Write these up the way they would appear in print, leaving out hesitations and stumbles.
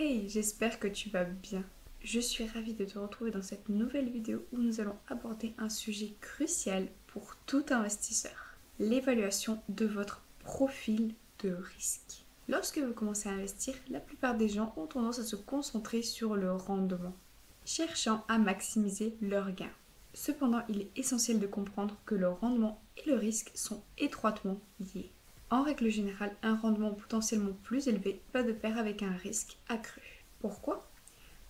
Hey, j'espère que tu vas bien. Je suis ravie de te retrouver dans cette nouvelle vidéo où nous allons aborder un sujet crucial pour tout investisseur, l'évaluation de votre profil de risque. Lorsque vous commencez à investir, la plupart des gens ont tendance à se concentrer sur le rendement, cherchant à maximiser leurs gains. Cependant, il est essentiel de comprendre que le rendement et le risque sont étroitement liés. En règle générale, un rendement potentiellement plus élevé va de pair avec un risque accru. Pourquoi ?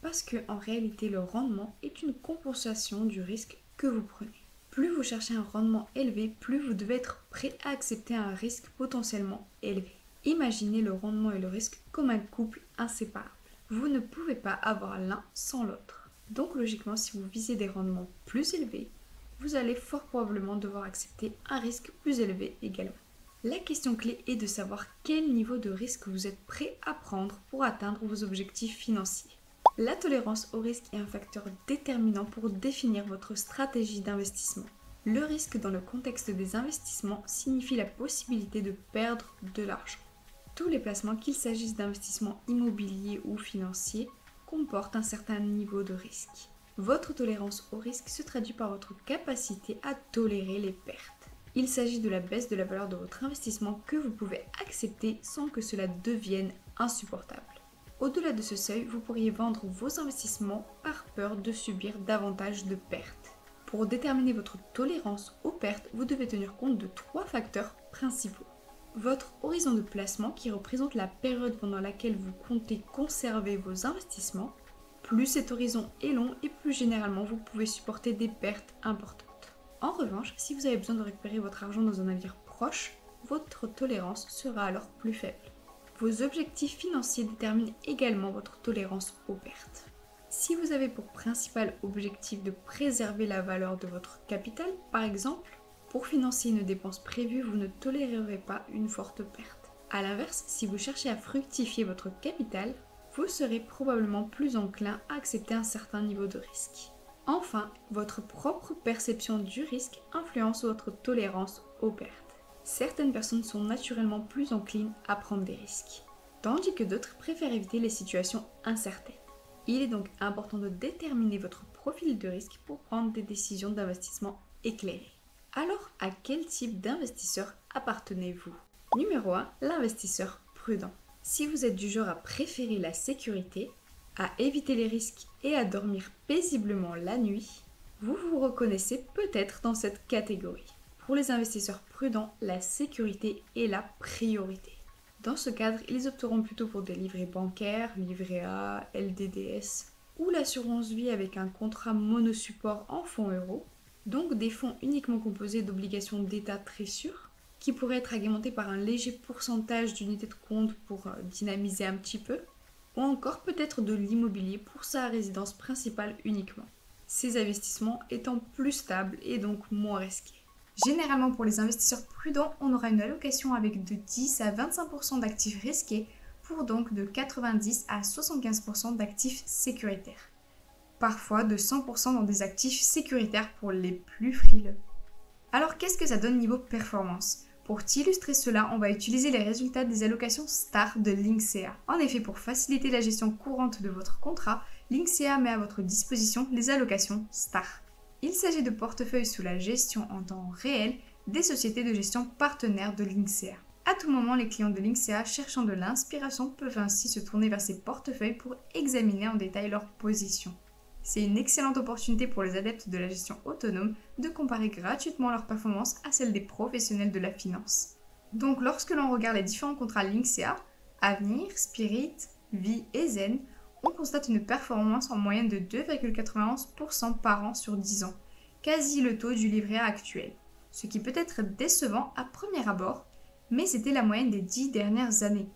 Parce que en réalité, le rendement est une compensation du risque que vous prenez. Plus vous cherchez un rendement élevé, plus vous devez être prêt à accepter un risque potentiellement élevé. Imaginez le rendement et le risque comme un couple inséparable. Vous ne pouvez pas avoir l'un sans l'autre. Donc logiquement, si vous visez des rendements plus élevés, vous allez fort probablement devoir accepter un risque plus élevé également. La question clé est de savoir quel niveau de risque vous êtes prêt à prendre pour atteindre vos objectifs financiers. La tolérance au risque est un facteur déterminant pour définir votre stratégie d'investissement. Le risque dans le contexte des investissements signifie la possibilité de perdre de l'argent. Tous les placements, qu'il s'agisse d'investissements immobiliers ou financiers, comportent un certain niveau de risque. Votre tolérance au risque se traduit par votre capacité à tolérer les pertes. Il s'agit de la baisse de la valeur de votre investissement que vous pouvez accepter sans que cela devienne insupportable. Au-delà de ce seuil, vous pourriez vendre vos investissements par peur de subir davantage de pertes. Pour déterminer votre tolérance aux pertes, vous devez tenir compte de 3 facteurs principaux. Votre horizon de placement qui représente la période pendant laquelle vous comptez conserver vos investissements. Plus cet horizon est long et plus généralement vous pouvez supporter des pertes importantes. En revanche, si vous avez besoin de récupérer votre argent dans un avenir proche, votre tolérance sera alors plus faible. Vos objectifs financiers déterminent également votre tolérance aux pertes. Si vous avez pour principal objectif de préserver la valeur de votre capital, par exemple, pour financer une dépense prévue, vous ne tolérerez pas une forte perte. A l'inverse, si vous cherchez à fructifier votre capital, vous serez probablement plus enclin à accepter un certain niveau de risque. Enfin, votre propre perception du risque influence votre tolérance aux pertes. Certaines personnes sont naturellement plus enclines à prendre des risques, tandis que d'autres préfèrent éviter les situations incertaines. Il est donc important de déterminer votre profil de risque pour prendre des décisions d'investissement éclairées. Alors, à quel type d'investisseur appartenez-vous ? Numéro 1, l'investisseur prudent. Si vous êtes du genre à préférer la sécurité, à éviter les risques et à dormir paisiblement la nuit, vous vous reconnaissez peut-être dans cette catégorie. Pour les investisseurs prudents, la sécurité est la priorité. Dans ce cadre, ils opteront plutôt pour des livrets bancaires, livret A, LDDS ou l'assurance vie avec un contrat monosupport en fonds euros, donc des fonds uniquement composés d'obligations d'État très sûres, qui pourraient être agrémentés par un léger pourcentage d'unités de compte pour dynamiser un petit peu, ou encore peut-être de l'immobilier pour sa résidence principale uniquement. Ces investissements étant plus stables et donc moins risqués. Généralement pour les investisseurs prudents, on aura une allocation avec de 10 à 25% d'actifs risqués pour donc de 90 à 75% d'actifs sécuritaires. Parfois de 100% dans des actifs sécuritaires pour les plus frileux. Alors qu'est-ce que ça donne niveau performance ? Pour t'illustrer cela, on va utiliser les résultats des allocations STAR de Linksea. En effet, pour faciliter la gestion courante de votre contrat, Linksea met à votre disposition les allocations STAR. Il s'agit de portefeuilles sous la gestion en temps réel des sociétés de gestion partenaires de Linksea. À tout moment, les clients de Linksea cherchant de l'inspiration peuvent ainsi se tourner vers ces portefeuilles pour examiner en détail leur position. C'est une excellente opportunité pour les adeptes de la gestion autonome de comparer gratuitement leur performance à celle des professionnels de la finance. Donc lorsque l'on regarde les différents contrats Linksea, Avenir, Spirit, Vie et Zen, on constate une performance en moyenne de 2,91% par an sur 10 ans, quasi le taux du livret A actuel. Ce qui peut être décevant à premier abord, mais c'était la moyenne des 10 dernières années.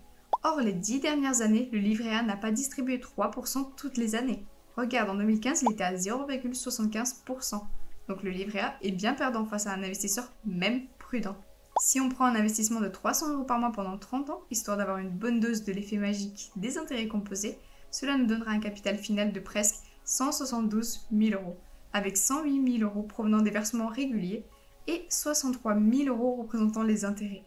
Or, les 10 dernières années, le livret A n'a pas distribué 3% toutes les années. Regarde, en 2015, il était à 0,75%. Donc le livret A est bien perdant face à un investisseur même prudent. Si on prend un investissement de 300 € par mois pendant 30 ans, histoire d'avoir une bonne dose de l'effet magique des intérêts composés, cela nous donnera un capital final de presque 172 000 €, avec 108 000 € provenant des versements réguliers et 63 000 € représentant les intérêts.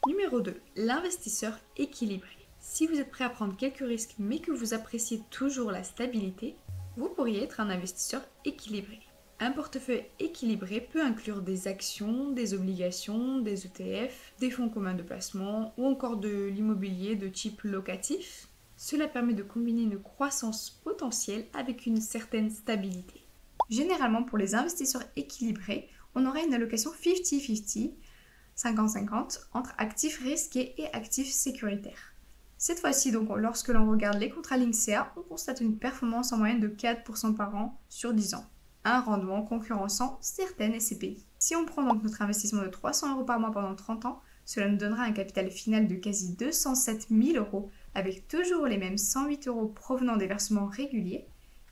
Numéro 2, l'investisseur équilibré. Si vous êtes prêt à prendre quelques risques mais que vous appréciez toujours la stabilité, vous pourriez être un investisseur équilibré. Un portefeuille équilibré peut inclure des actions, des obligations, des ETF, des fonds communs de placement ou encore de l'immobilier de type locatif. Cela permet de combiner une croissance potentielle avec une certaine stabilité. Généralement, pour les investisseurs équilibrés, on aura une allocation 50-50, 50-50, entre actifs risqués et actifs sécuritaires. Cette fois-ci, donc, lorsque l'on regarde les contrats Linksea, on constate une performance en moyenne de 4% par an sur 10 ans. Un rendement concurrençant certaines SCPI. Si on prend donc notre investissement de 300 € par mois pendant 30 ans, cela nous donnera un capital final de quasi 207 000 € avec toujours les mêmes 108 € provenant des versements réguliers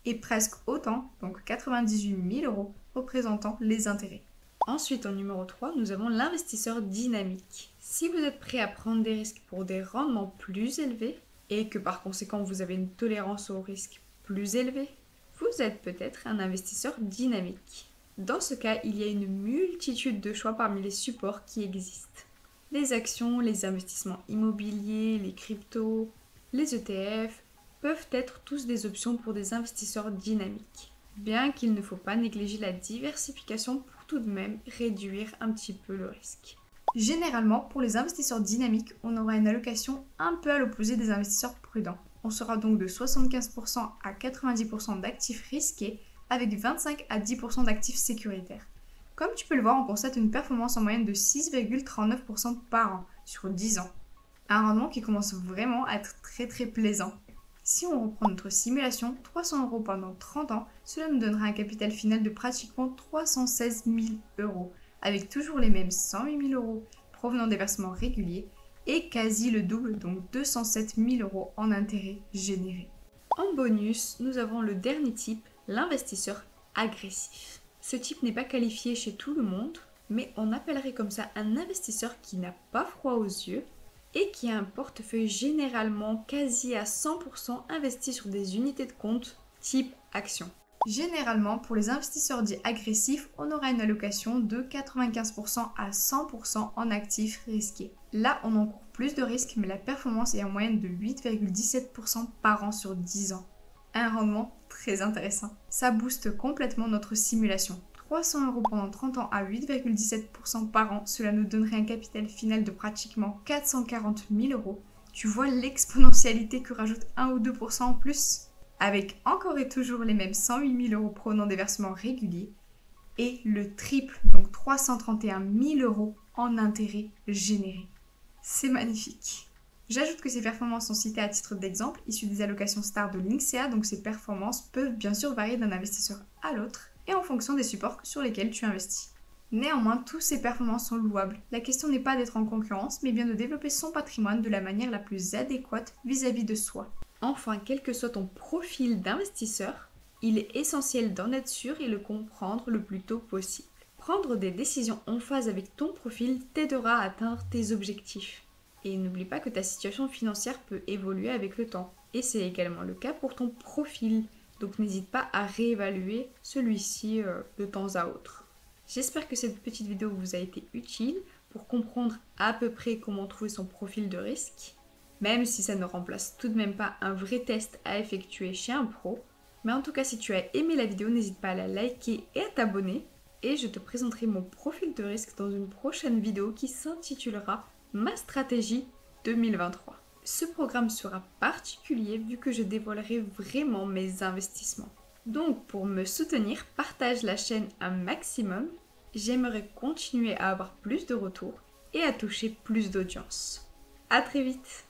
et presque autant, donc 98 000 € représentant les intérêts. Ensuite, en numéro 3, nous avons l'investisseur dynamique. Si vous êtes prêt à prendre des risques pour des rendements plus élevés et que par conséquent vous avez une tolérance au risque plus élevée, vous êtes peut-être un investisseur dynamique. Dans ce cas, il y a une multitude de choix parmi les supports qui existent. Les actions, les investissements immobiliers, les cryptos, les ETF peuvent être tous des options pour des investisseurs dynamiques. Bien qu'il ne faut pas négliger la diversification pour tout de même réduire un petit peu le risque. Généralement, pour les investisseurs dynamiques, on aura une allocation un peu à l'opposé des investisseurs prudents. On sera donc de 75% à 90% d'actifs risqués avec 25 à 10% d'actifs sécuritaires. Comme tu peux le voir, on constate une performance en moyenne de 6,39% par an sur 10 ans. Un rendement qui commence vraiment à être très plaisant. Si on reprend notre simulation, 300 € pendant 30 ans, cela nous donnera un capital final de pratiquement 316 000 € avec toujours les mêmes 108 000 € provenant des versements réguliers et quasi le double, donc 207 000 € en intérêts générés. En bonus, nous avons le dernier type, l'investisseur agressif. Ce type n'est pas qualifié chez tout le monde, mais on appellerait comme ça un investisseur qui n'a pas froid aux yeux et qui a un portefeuille généralement quasi à 100% investi sur des unités de compte type action. Généralement, pour les investisseurs dits agressifs, on aura une allocation de 95% à 100% en actifs risqués. Là, on encourt plus de risques, mais la performance est en moyenne de 8,17% par an sur 10 ans. Un rendement très intéressant. Ça booste complètement notre simulation. 300 € pendant 30 ans à 8,17% par an, cela nous donnerait un capital final de pratiquement 440 000 €. Tu vois l'exponentialité que rajoute 1 ou 2% en plus ? Avec encore et toujours les mêmes 108 000 € provenant des versements réguliers et le triple, donc 331 000 € en intérêts générés. C'est magnifique. J'ajoute que ces performances sont citées à titre d'exemple, issues des allocations stars de Linksea, donc ces performances peuvent bien sûr varier d'un investisseur à l'autre et en fonction des supports sur lesquels tu investis. Néanmoins, toutes ces performances sont louables. La question n'est pas d'être en concurrence, mais bien de développer son patrimoine de la manière la plus adéquate vis-à-vis de soi. Enfin, quel que soit ton profil d'investisseur, il est essentiel d'en être sûr et le comprendre le plus tôt possible. Prendre des décisions en phase avec ton profil t'aidera à atteindre tes objectifs. Et n'oublie pas que ta situation financière peut évoluer avec le temps. Et c'est également le cas pour ton profil. Donc n'hésite pas à réévaluer celui-ci de temps à autre. J'espère que cette petite vidéo vous a été utile pour comprendre à peu près comment trouver son profil de risque. Même si ça ne remplace tout de même pas un vrai test à effectuer chez un pro. Mais en tout cas, si tu as aimé la vidéo, n'hésite pas à la liker et à t'abonner. Et je te présenterai mon profil de risque dans une prochaine vidéo qui s'intitulera Ma stratégie 2023. Ce programme sera particulier vu que je dévoilerai vraiment mes investissements. Donc pour me soutenir, partage la chaîne un maximum. J'aimerais continuer à avoir plus de retours et à toucher plus d'audience. À très vite!